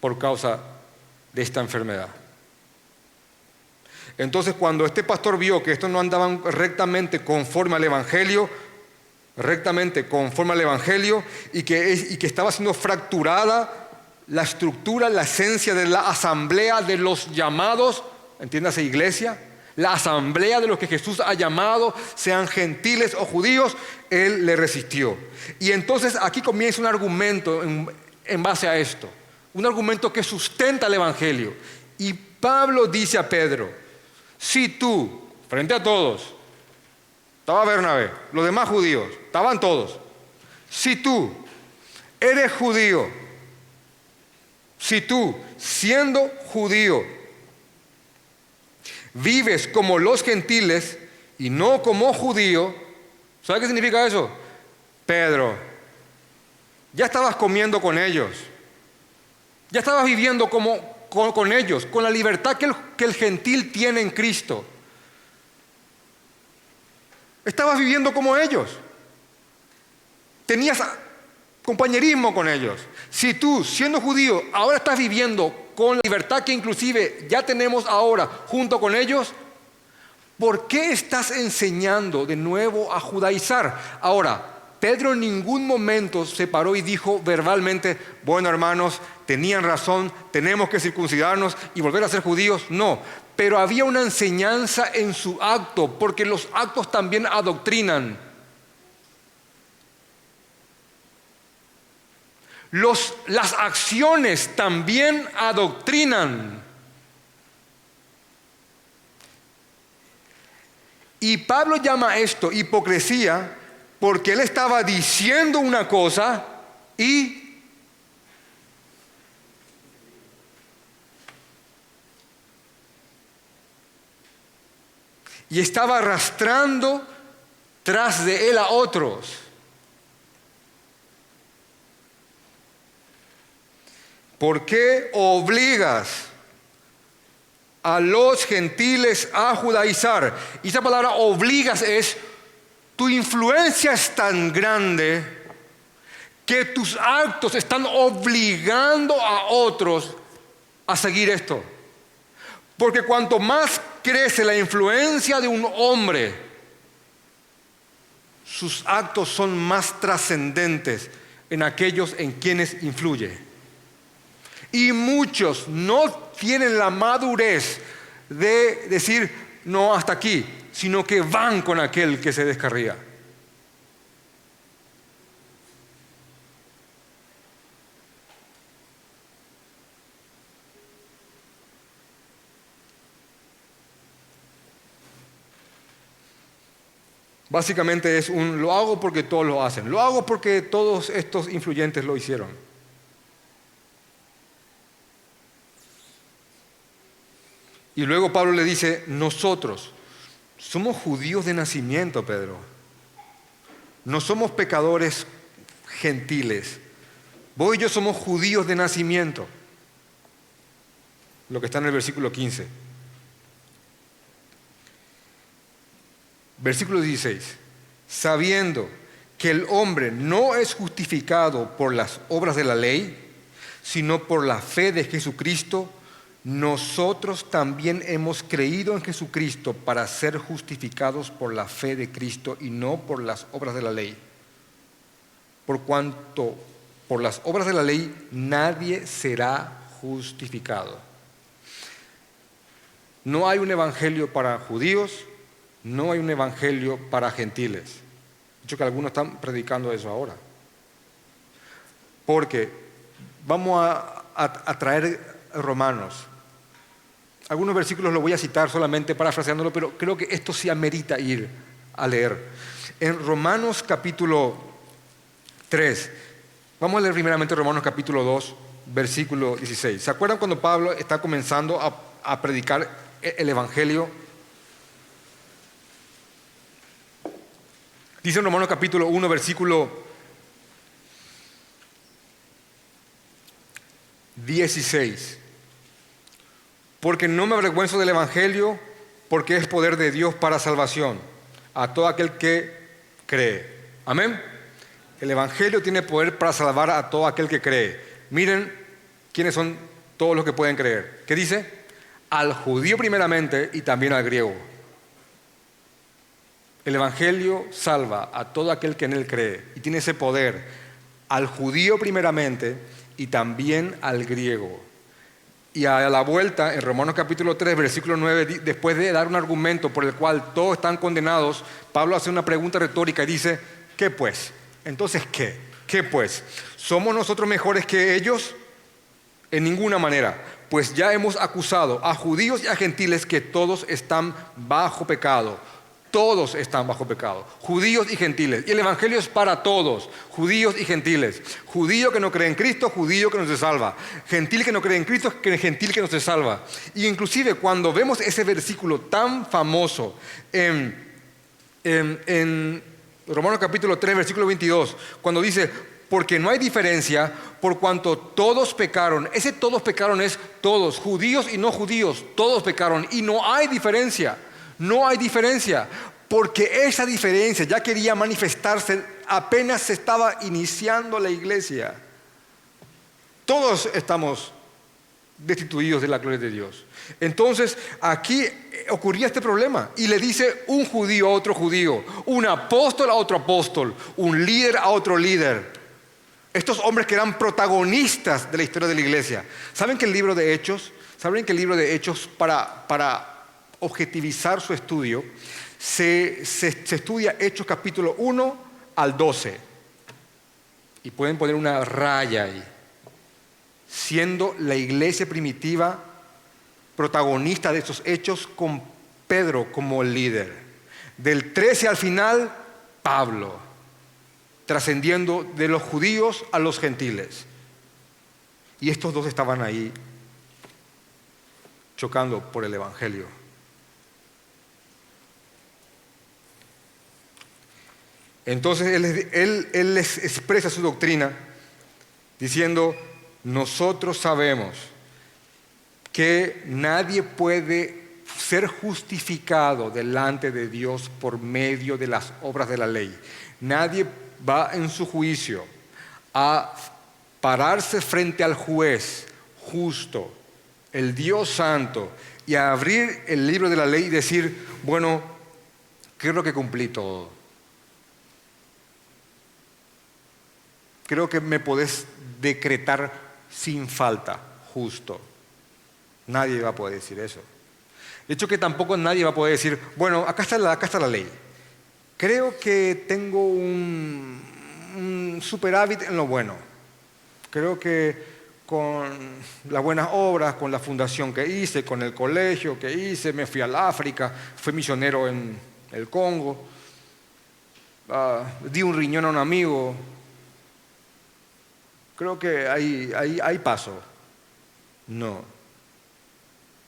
por causa de esta enfermedad. Entonces, cuando este pastor vio que estos no andaban rectamente conforme al Evangelio, y que estaba siendo fracturada la estructura, la esencia de la asamblea de los llamados, entiéndase iglesia, la asamblea de los que Jesús ha llamado, sean gentiles o judíos, él le resistió. Y entonces aquí comienza un argumento en base a esto, un argumento que sustenta el Evangelio. Y Pablo dice a Pedro, si tú, frente a todos, estaba Bernabé, los demás judíos, estaban todos, si tú eres judío, si tú, siendo judío, vives como los gentiles y no como judío, ¿sabes qué significa eso? Pedro, ya estabas comiendo con ellos, ya estabas viviendo con ellos, con la libertad que el gentil tiene en Cristo. Estabas viviendo como ellos. Tenías compañerismo con ellos. Si tú, siendo judío, ahora estás viviendo con la libertad que inclusive ya tenemos ahora junto con ellos, ¿por qué estás enseñando de nuevo a judaizar? Ahora, Pedro en ningún momento se paró y dijo verbalmente, bueno hermanos, tenían razón, tenemos que circuncidarnos y volver a ser judíos. No, pero había una enseñanza en su acto, porque los actos también adoctrinan. Las acciones también adoctrinan. Y Pablo llama esto hipocresía porque él estaba diciendo una cosa y estaba arrastrando tras de él a otros. ¿Por qué obligas a los gentiles a judaizar? Y esa palabra obligas es, tu influencia es tan grande que tus actos están obligando a otros a seguir esto. Porque cuanto más crece la influencia de un hombre, sus actos son más trascendentes en aquellos en quienes influye. Y muchos no tienen la madurez de decir, no, hasta aquí, sino que van con aquel que se descarría. Básicamente es lo hago porque todos lo hacen, lo hago porque todos estos influyentes lo hicieron. Y luego Pablo le dice, nosotros somos judíos de nacimiento, Pedro. No somos pecadores gentiles. Vos y yo somos judíos de nacimiento. Lo que está en el versículo 15. Versículo 16. Sabiendo que el hombre no es justificado por las obras de la ley, sino por la fe de Jesucristo, nosotros también hemos creído en Jesucristo para ser justificados por la fe de Cristo y no por las obras de la ley. Por cuanto por las obras de la ley nadie será justificado. No hay un evangelio para judíos, no hay un evangelio para gentiles. De hecho que algunos están predicando eso ahora. Porque vamos a traer Romanos. Algunos versículos los voy a citar solamente parafraseándolo, pero creo que esto sí amerita ir a leer. En Romanos capítulo 3, vamos a leer primeramente Romanos capítulo 2, versículo 16. ¿Se acuerdan cuando Pablo está comenzando a predicar el evangelio? Dice en Romanos capítulo 1, versículo 16. Porque no me avergüenzo del evangelio, porque es poder de Dios para salvación a todo aquel que cree. Amén. El evangelio tiene poder para salvar a todo aquel que cree. Miren quiénes son todos los que pueden creer. ¿Qué dice? Al judío primeramente y también al griego. El evangelio salva a todo aquel que en él cree y tiene ese poder. Al judío primeramente y también al griego. Y a la vuelta, en Romanos capítulo 3, versículo 9, después de dar un argumento por el cual todos están condenados, Pablo hace una pregunta retórica y dice, ¿qué pues? Entonces, ¿qué? ¿Qué pues? ¿Somos nosotros mejores que ellos? En ninguna manera, pues ya hemos acusado a judíos y a gentiles que todos están bajo pecado. Todos están bajo pecado, judíos y gentiles. Y el evangelio es para todos, judíos y gentiles. Judío que no cree en Cristo, judío que no se salva. Gentil que no cree en Cristo, gentil que no se salva. Y inclusive cuando vemos ese versículo tan famoso en Romanos capítulo 3, versículo 22, cuando dice, porque no hay diferencia por cuanto todos pecaron. Ese todos pecaron es todos, judíos y no judíos, todos pecaron y no hay diferencia. No hay diferencia, porque esa diferencia ya quería manifestarse apenas se estaba iniciando la iglesia. Todos estamos destituidos de la gloria de Dios. Entonces, aquí ocurría este problema. Y le dice un judío a otro judío, un apóstol a otro apóstol, un líder a otro líder. Estos hombres que eran protagonistas de la historia de la iglesia. ¿Saben que el libro de Hechos, para objetivizar su estudio, se estudia Hechos capítulo 1 al 12? Y pueden poner una raya ahí. Siendo la iglesia primitiva protagonista de estos hechos, con Pedro como el líder. Del 13 al final, Pablo, trascendiendo de los judíos a los gentiles. Y estos dos estaban ahí chocando por el evangelio. Entonces él les expresa su doctrina diciendo: nosotros sabemos que nadie puede ser justificado delante de Dios por medio de las obras de la ley. Nadie va en su juicio a pararse frente al juez justo, el Dios santo, y a abrir el libro de la ley y decir: bueno, creo que cumplí todo. Creo que me podés decretar sin falta justo. Nadie va a poder decir eso. De hecho, que tampoco nadie va a poder decir: bueno, acá está la ley. Creo que tengo un superávit en lo bueno. Creo que con las buenas obras, con la fundación que hice, con el colegio que hice, me fui al África, fui misionero en el Congo, di un riñón a un amigo. Creo que ahí paso. No.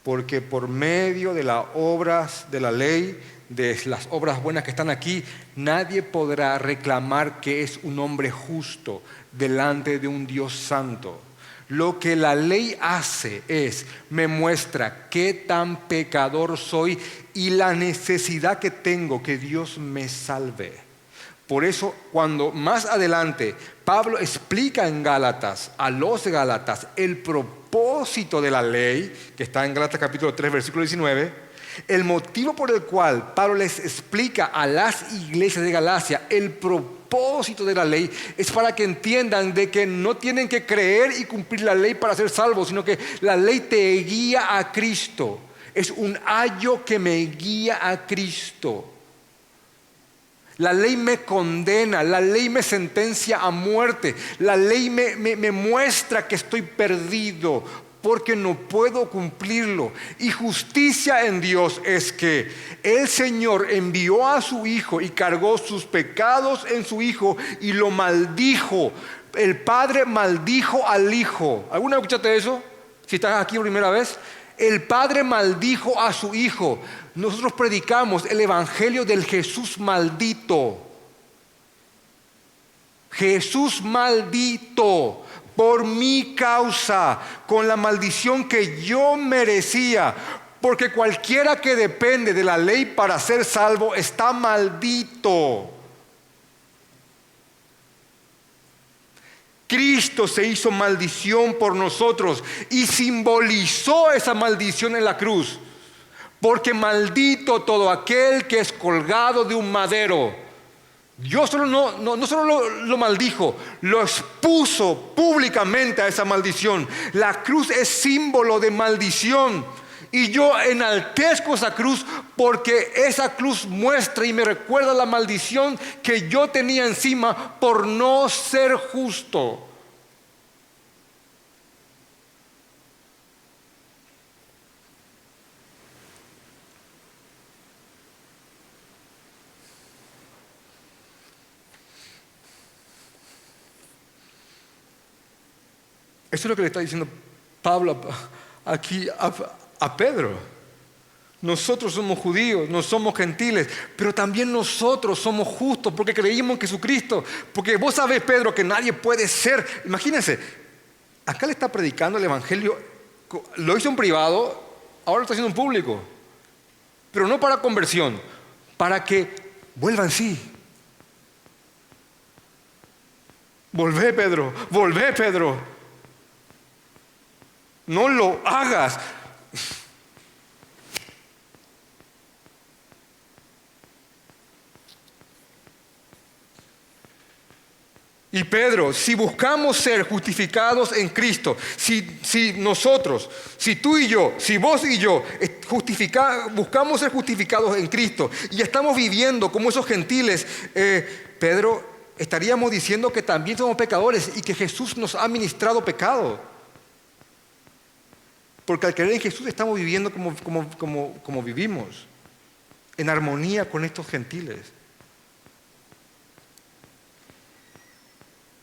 Porque por medio de las obras de la ley, de las obras buenas que están aquí, nadie podrá reclamar que es un hombre justo delante de un Dios santo. Lo que la ley hace es, me muestra qué tan pecador soy y la necesidad que tengo que Dios me salve. Por eso, cuando más adelante Pablo explica en Gálatas, a los Gálatas, el propósito de la ley, que está en Gálatas capítulo 3, versículo 19, el motivo por el cual Pablo les explica a las iglesias de Galacia el propósito de la ley es para que entiendan de que no tienen que creer y cumplir la ley para ser salvos, sino que la ley te guía a Cristo. Es un ayo que me guía a Cristo. La ley me condena, la ley me sentencia a muerte, la ley me muestra que estoy perdido porque no puedo cumplirlo. Y justicia en Dios es que el Señor envió a su Hijo y cargó sus pecados en su Hijo y lo maldijo. El Padre maldijo al Hijo. ¿Alguna vez escuchaste eso? Si estás aquí por primera vez. El Padre maldijo a su Hijo. Nosotros predicamos el evangelio del Jesús maldito. Jesús maldito por mi causa, con la maldición que yo merecía. Porque cualquiera que depende de la ley para ser salvo está maldito. Cristo se hizo maldición por nosotros y simbolizó esa maldición en la cruz. Porque maldito todo aquel que es colgado de un madero. Dios no solo lo maldijo, lo expuso públicamente a esa maldición. La cruz es símbolo de maldición. Y yo enaltezco esa cruz porque esa cruz muestra y me recuerda la maldición que yo tenía encima por no ser justo. Eso es lo que le está diciendo Pablo aquí a Pedro. Nosotros somos judíos, no somos gentiles, pero también nosotros somos justos porque creímos en Jesucristo. Porque vos sabés, Pedro, que nadie puede ser. Imagínense, acá le está predicando el evangelio, lo hizo en privado, ahora lo está haciendo en público. Pero no para conversión, para que vuelvan sí. Volvé, Pedro, volvé, Pedro. No lo hagas. Y Pedro, si buscamos ser justificados en Cristo, si nosotros, si tú y yo, si vos y yo buscamos ser justificados en Cristo y estamos viviendo como esos gentiles, Pedro, estaríamos diciendo que también somos pecadores y que Jesús nos ha ministrado pecado. Porque al creer en Jesús estamos viviendo como vivimos, en armonía con estos gentiles.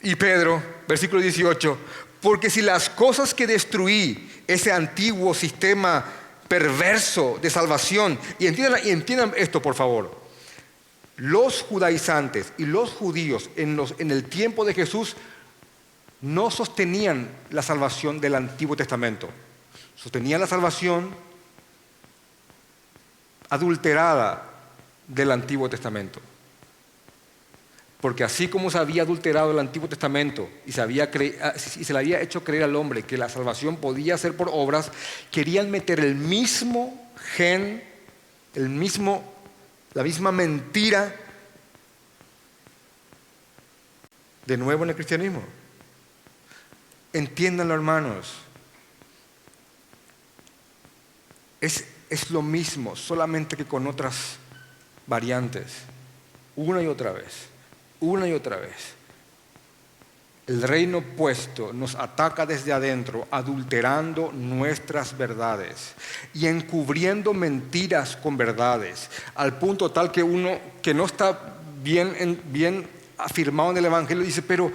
Y Pedro, versículo 18, porque si las cosas que destruí, ese antiguo sistema perverso de salvación, y entiendan esto por favor, los judaizantes y los judíos en el tiempo de Jesús no sostenían la salvación del Antiguo Testamento, sostenían la salvación adulterada del Antiguo Testamento. Porque así como se había adulterado el Antiguo Testamento y se le había hecho creer al hombre que la salvación podía ser por obras, querían meter el mismo gen, la misma mentira de nuevo en el cristianismo. Entiéndanlo, hermanos. Es lo mismo, solamente que con otras variantes, una y otra vez. Una y otra vez. El reino opuesto nos ataca desde adentro, adulterando nuestras verdades y encubriendo mentiras con verdades, al punto tal que uno que no está bien afirmado en el Evangelio dice, pero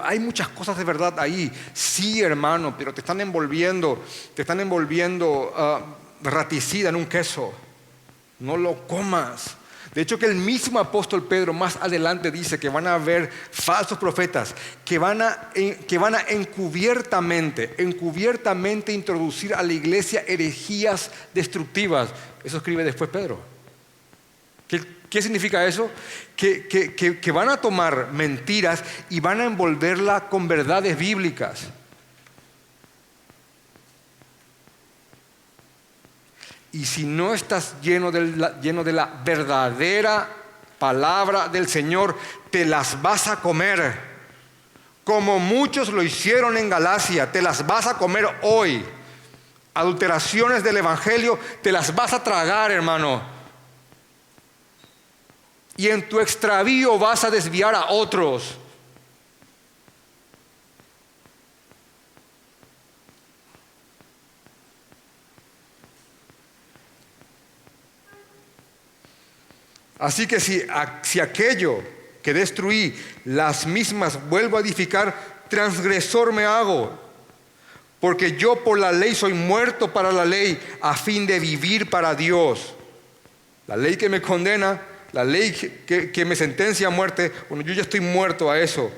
hay muchas cosas de verdad ahí. Sí, hermano, pero te están envolviendo raticida en un queso. No lo comas. De hecho, que el mismo apóstol Pedro más adelante dice que van a haber falsos profetas que van a encubiertamente introducir a la iglesia herejías destructivas. Eso escribe después Pedro. ¿Qué significa eso? Que van a tomar mentiras y van a envolverla con verdades bíblicas. Y si no estás lleno de la verdadera palabra del Señor, te las vas a comer. Como muchos lo hicieron en Galacia, te las vas a comer hoy. Adulteraciones del Evangelio, te las vas a tragar, hermano. Y en tu extravío vas a desviar a otros. Así que si aquello que destruí, las mismas vuelvo a edificar, transgresor me hago. Porque yo por la ley soy muerto para la ley, a fin de vivir para Dios. La ley que me condena, la ley que me sentencia a muerte, bueno, yo ya estoy muerto a eso.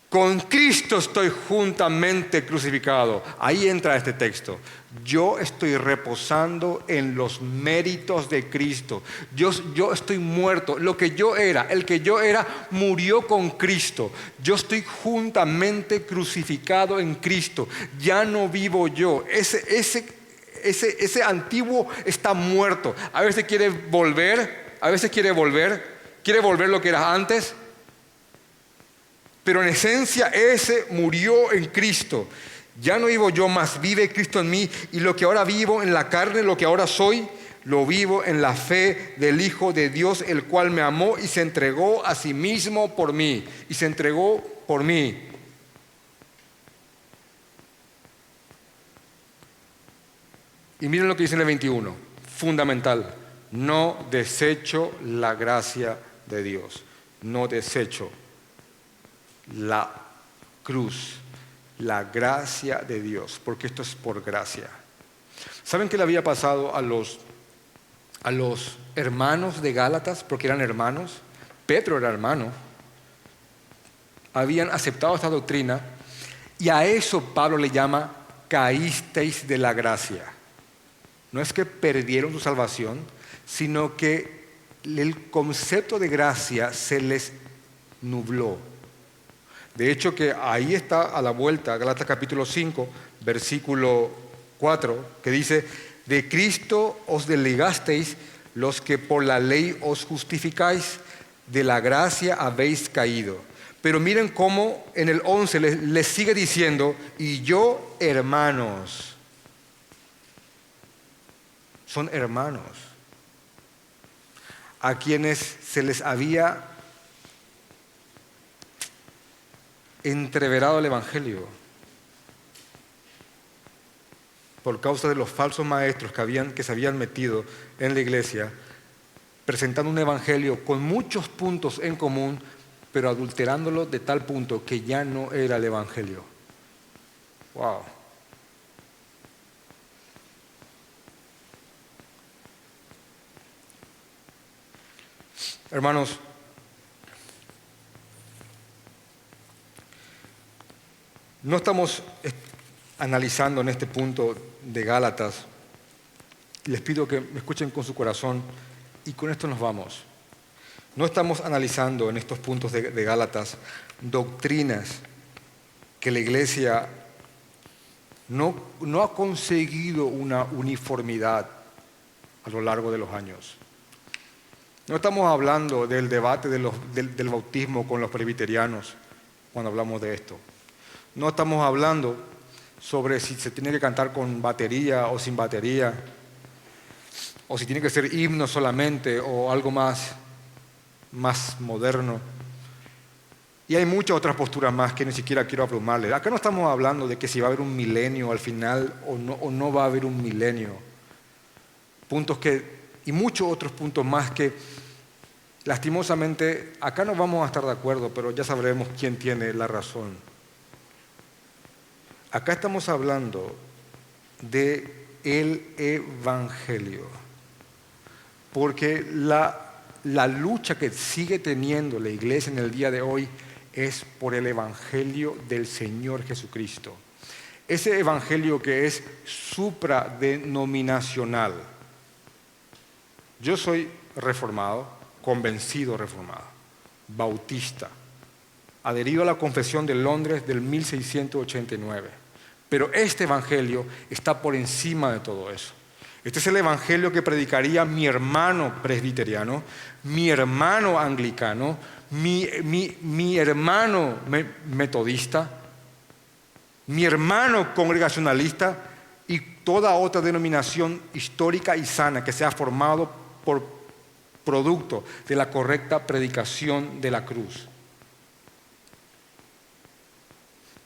Con Cristo estoy juntamente crucificado. Ahí entra este texto. Yo estoy reposando en los méritos de Cristo. Yo estoy muerto. El que yo era, murió con Cristo. Yo estoy juntamente crucificado en Cristo. Ya no vivo yo. Ese antiguo está muerto. A veces quiere volver lo que era antes. Pero en esencia ese murió en Cristo. Ya no vivo yo, mas vive Cristo en mí. Y lo que ahora vivo en la carne, lo que ahora soy, lo vivo en la fe del Hijo de Dios, el cual me amó y se entregó a sí mismo por mí. Y se entregó por mí. Y miren lo que dice en el 21. Fundamental. No desecho la gracia de Dios. No desecho la cruz, la gracia de Dios, porque esto es por gracia. ¿Saben qué le había pasado a los hermanos de Gálatas? Porque eran hermanos. Pedro era hermano. Habían aceptado esta doctrina y a eso Pablo le llama caísteis de la gracia. No es que perdieron su salvación, sino que el concepto de gracia se les nubló. De hecho, que ahí está a la vuelta, Gálatas capítulo 5, versículo 4, que dice: de Cristo os desligasteis los que por la ley os justificáis, de la gracia habéis caído. Pero miren cómo en el 11 les sigue diciendo: y yo, hermanos. Son hermanos a quienes se les había entreverado el Evangelio por causa de los falsos maestros que se habían metido en la iglesia, presentando un Evangelio con muchos puntos en común, pero adulterándolo de tal punto que ya no era el Evangelio. ¡Wow! Hermanos, no estamos analizando en este punto de Gálatas. Les pido que me escuchen con su corazón y con esto nos vamos. No estamos analizando en estos puntos de Gálatas doctrinas que la iglesia no ha conseguido una uniformidad a lo largo de los años. No estamos hablando del debate del bautismo con los presbiterianos cuando hablamos de esto. No estamos hablando sobre si se tiene que cantar con batería o sin batería, o si tiene que ser himno solamente o algo más moderno. Y hay muchas otras posturas más que ni siquiera quiero abrumarles. Acá no estamos hablando de que si va a haber un milenio al final o no va a haber un milenio. Y muchos otros puntos más que, lastimosamente, acá no vamos a estar de acuerdo, pero ya sabremos quién tiene la razón. Acá estamos hablando de el Evangelio, porque la lucha que sigue teniendo la iglesia en el día de hoy es por el Evangelio del Señor Jesucristo. Ese Evangelio que es supradenominacional. Yo soy reformado, convencido reformado, bautista, adherido a la Confesión de Londres del 1689. Pero este Evangelio está por encima de todo eso. Este es el Evangelio que predicaría mi hermano presbiteriano, mi hermano anglicano, mi hermano metodista, mi hermano congregacionalista y toda otra denominación histórica y sana que se ha formado por producto de la correcta predicación de la cruz.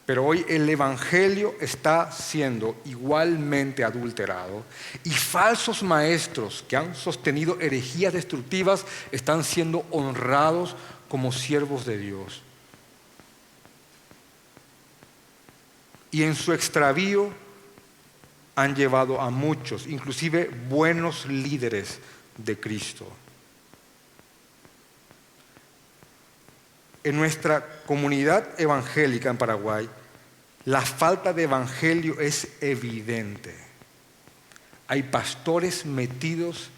Pero hoy el Evangelio está siendo igualmente adulterado y falsos maestros que han sostenido herejías destructivas están siendo honrados como siervos de Dios. Y en su extravío han llevado a muchos, inclusive buenos líderes de Cristo. En nuestra comunidad evangélica en Paraguay, la falta de evangelio es evidente. Hay pastores metidos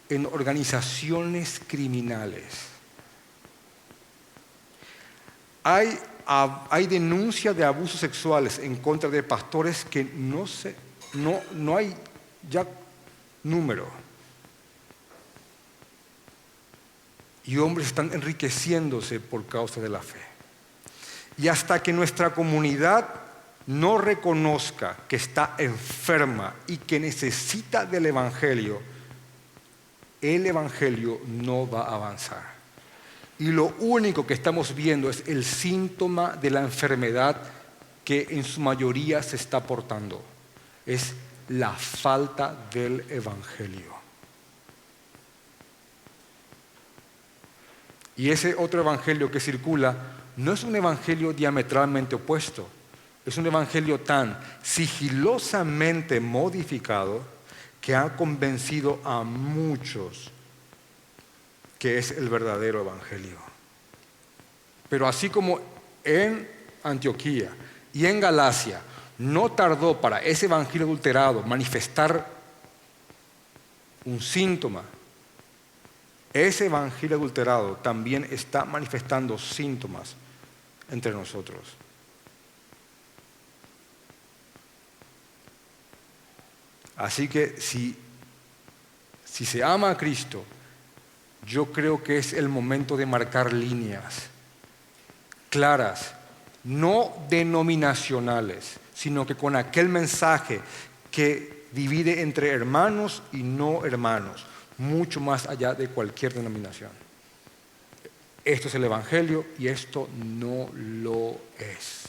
en organizaciones criminales. Hay denuncia de abusos sexuales en contra de pastores que no hay ya número. Y hombres están enriqueciéndose por causa de la fe. Y hasta que nuestra comunidad no reconozca que está enferma y que necesita del Evangelio, el Evangelio no va a avanzar. Y lo único que estamos viendo es el síntoma de la enfermedad que en su mayoría se está portando. Es la falta del Evangelio. Y ese otro evangelio que circula no es un evangelio diametralmente opuesto. Es un evangelio tan sigilosamente modificado que ha convencido a muchos que es el verdadero evangelio. Pero así como en Antioquía y en Galacia no tardó para ese evangelio adulterado manifestar un síntoma, ese evangelio adulterado también está manifestando síntomas entre nosotros. Así que si se ama a Cristo, yo creo que es el momento de marcar líneas claras, no denominacionales, sino que con aquel mensaje que divide entre hermanos y no hermanos, mucho más allá de cualquier denominación. Esto es el Evangelio y esto no lo es.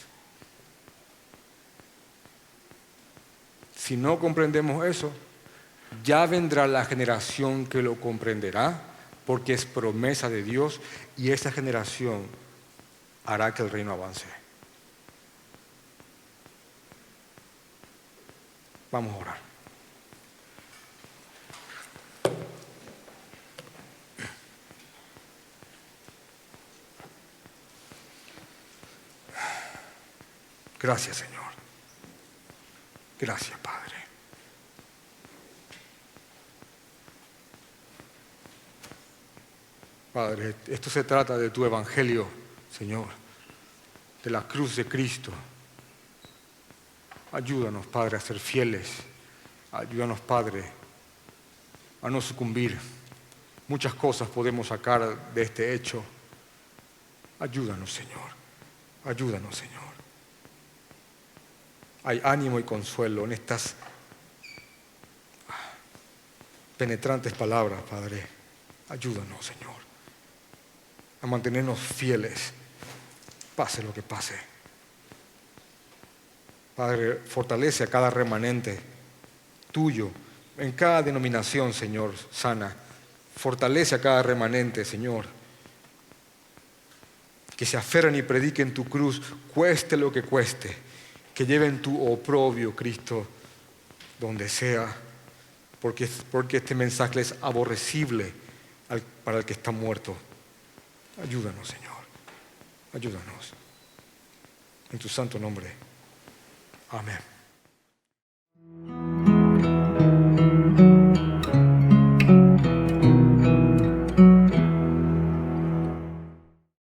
Si no comprendemos eso, ya vendrá la generación que lo comprenderá, porque es promesa de Dios, y esa generación hará que el reino avance. Vamos a orar. Gracias, Señor. Gracias, Padre. Padre, esto se trata de tu evangelio, Señor, de la cruz de Cristo. Ayúdanos, Padre, a ser fieles. Ayúdanos, Padre, a no sucumbir. Muchas cosas podemos sacar de este hecho. Ayúdanos, Señor. Ayúdanos, Señor. Hay ánimo y consuelo en estas penetrantes palabras, Padre. Ayúdanos, Señor, a mantenernos fieles, pase lo que pase. Padre, fortalece a cada remanente tuyo, en cada denominación, Señor, sana. Fortalece a cada remanente, Señor, que se aferren y prediquen tu cruz, cueste lo que cueste, que lleven tu oprobio, Cristo, donde sea, porque este mensaje es aborrecible para el que está muerto. Ayúdanos, Señor, ayúdanos. En tu santo nombre. Amén.